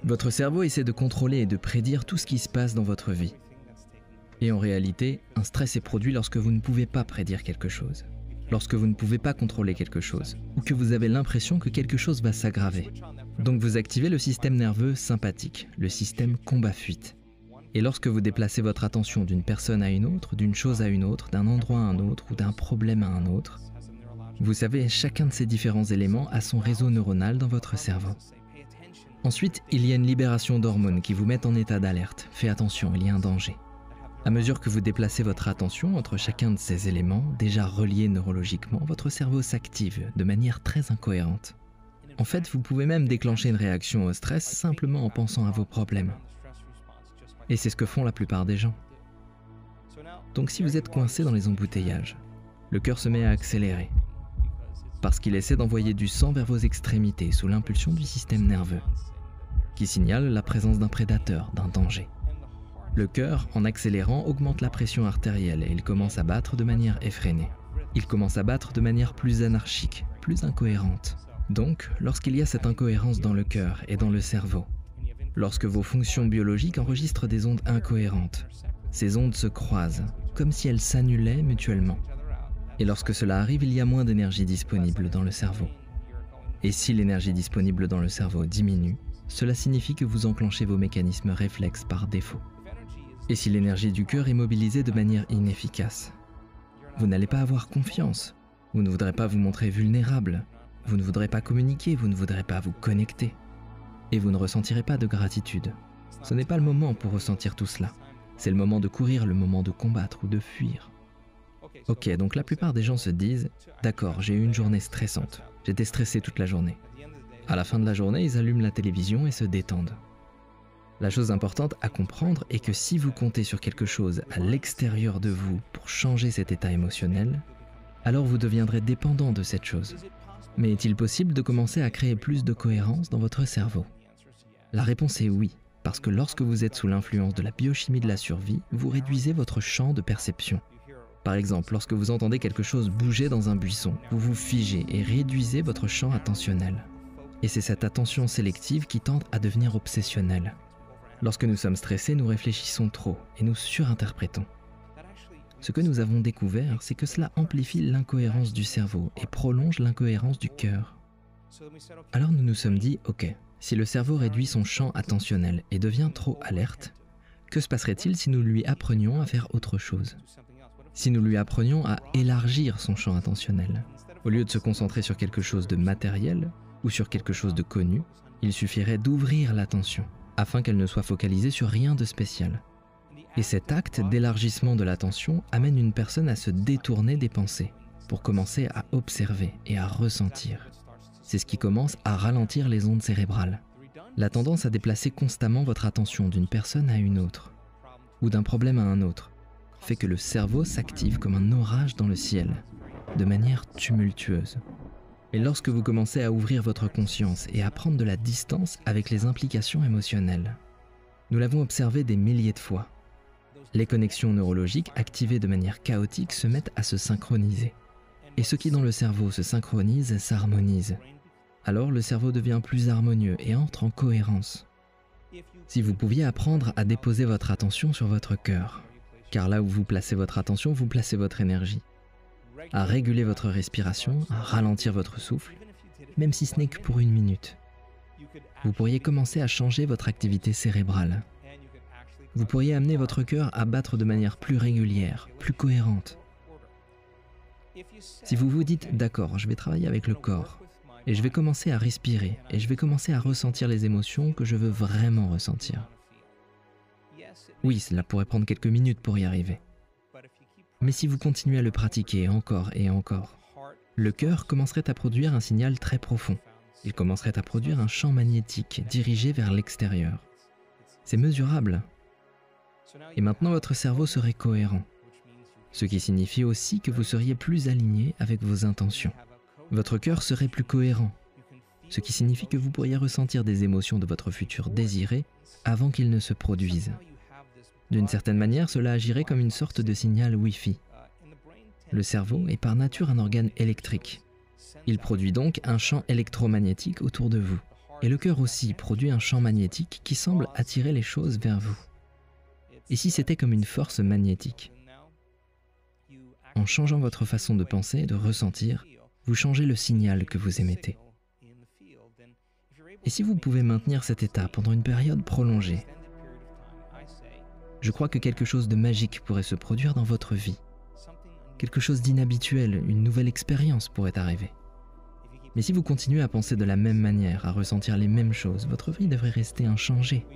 Votre cerveau essaie de contrôler et de prédire tout ce qui se passe dans votre vie. Et en réalité, un stress est produit lorsque vous ne pouvez pas prédire quelque chose, lorsque vous ne pouvez pas contrôler quelque chose, ou que vous avez l'impression que quelque chose va s'aggraver. Donc vous activez le système nerveux sympathique, le système combat-fuite. Et lorsque vous déplacez votre attention d'une personne à une autre, d'une chose à une autre, d'un endroit à un autre ou d'un problème à un autre, vous savez, chacun de ces différents éléments a son réseau neuronal dans votre cerveau. Ensuite, il y a une libération d'hormones qui vous mettent en état d'alerte. Faites attention, il y a un danger. À mesure que vous déplacez votre attention entre chacun de ces éléments, déjà reliés neurologiquement, votre cerveau s'active de manière très incohérente. En fait, vous pouvez même déclencher une réaction au stress simplement en pensant à vos problèmes. Et c'est ce que font la plupart des gens. Donc si vous êtes coincé dans les embouteillages, le cœur se met à accélérer, parce qu'il essaie d'envoyer du sang vers vos extrémités sous l'impulsion du système nerveux, qui signale la présence d'un prédateur, d'un danger. Le cœur, en accélérant, augmente la pression artérielle et il commence à battre de manière effrénée. Il commence à battre de manière plus anarchique, plus incohérente. Donc, lorsqu'il y a cette incohérence dans le cœur et dans le cerveau, lorsque vos fonctions biologiques enregistrent des ondes incohérentes, ces ondes se croisent, comme si elles s'annulaient mutuellement. Et lorsque cela arrive, il y a moins d'énergie disponible dans le cerveau. Et si l'énergie disponible dans le cerveau diminue, cela signifie que vous enclenchez vos mécanismes réflexes par défaut. Et si l'énergie du cœur est mobilisée de manière inefficace, vous n'allez pas avoir confiance, vous ne voudrez pas vous montrer vulnérable, vous ne voudrez pas communiquer, vous ne voudrez pas vous connecter. Et vous ne ressentirez pas de gratitude. Ce n'est pas le moment pour ressentir tout cela. C'est le moment de courir, le moment de combattre ou de fuir. Ok, donc la plupart des gens se disent « D'accord, j'ai eu une journée stressante. J'étais stressé toute la journée. » À la fin de la journée, ils allument la télévision et se détendent. La chose importante à comprendre est que si vous comptez sur quelque chose à l'extérieur de vous pour changer cet état émotionnel, alors vous deviendrez dépendant de cette chose. Mais est-il possible de commencer à créer plus de cohérence dans votre cerveau ? La réponse est oui, parce que lorsque vous êtes sous l'influence de la biochimie de la survie, vous réduisez votre champ de perception. Par exemple, lorsque vous entendez quelque chose bouger dans un buisson, vous vous figez et réduisez votre champ attentionnel. Et c'est cette attention sélective qui tend à devenir obsessionnelle. Lorsque nous sommes stressés, nous réfléchissons trop et nous surinterprétons. Ce que nous avons découvert, c'est que cela amplifie l'incohérence du cerveau et prolonge l'incohérence du cœur. Alors nous nous sommes dit, ok, si le cerveau réduit son champ attentionnel et devient trop alerte, que se passerait-il si nous lui apprenions à faire autre chose ? Si nous lui apprenions à élargir son champ attentionnel, au lieu de se concentrer sur quelque chose de matériel ou sur quelque chose de connu, il suffirait d'ouvrir l'attention afin qu'elle ne soit focalisée sur rien de spécial. Et cet acte d'élargissement de l'attention amène une personne à se détourner des pensées pour commencer à observer et à ressentir. C'est ce qui commence à ralentir les ondes cérébrales. La tendance à déplacer constamment votre attention d'une personne à une autre ou d'un problème à un autre fait que le cerveau s'active comme un orage dans le ciel, de manière tumultueuse. Et lorsque vous commencez à ouvrir votre conscience et à prendre de la distance avec les implications émotionnelles, nous l'avons observé des milliers de fois. Les connexions neurologiques activées de manière chaotique se mettent à se synchroniser. Et ce qui dans le cerveau se synchronise s'harmonise. Alors le cerveau devient plus harmonieux et entre en cohérence. Si vous pouviez apprendre à déposer votre attention sur votre cœur, car là où vous placez votre attention, vous placez votre énergie, à réguler votre respiration, à ralentir votre souffle, même si ce n'est que pour 1 minute, vous pourriez commencer à changer votre activité cérébrale. Vous pourriez amener votre cœur à battre de manière plus régulière, plus cohérente. Si vous vous dites « D'accord, je vais travailler avec le corps, et je vais commencer à respirer, et je vais commencer à ressentir les émotions que je veux vraiment ressentir. » Oui, cela pourrait prendre quelques minutes pour y arriver. Mais si vous continuez à le pratiquer encore et encore, le cœur commencerait à produire un signal très profond. Il commencerait à produire un champ magnétique dirigé vers l'extérieur. C'est mesurable. Et maintenant, votre cerveau serait cohérent. Ce qui signifie aussi que vous seriez plus aligné avec vos intentions. Votre cœur serait plus cohérent. Ce qui signifie que vous pourriez ressentir des émotions de votre futur désiré avant qu'ils ne se produisent. D'une certaine manière, cela agirait comme une sorte de signal Wi-Fi. Le cerveau est par nature un organe électrique. Il produit donc un champ électromagnétique autour de vous. Et le cœur aussi produit un champ magnétique qui semble attirer les choses vers vous. Et si c'était comme une force magnétique? En changeant votre façon de penser et de ressentir, vous changez le signal que vous émettez. Et si vous pouvez maintenir cet état pendant une période prolongée, je crois que quelque chose de magique pourrait se produire dans votre vie. Quelque chose d'inhabituel, une nouvelle expérience pourrait arriver. Mais si vous continuez à penser de la même manière, à ressentir les mêmes choses, votre vie devrait rester inchangée.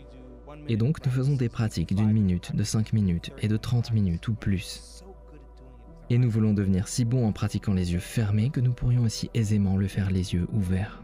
Et donc, nous faisons des pratiques d'1 minute, de 5 minutes et de 30 minutes ou plus. Et nous voulons devenir si bons en pratiquant les yeux fermés que nous pourrions aussi aisément le faire les yeux ouverts.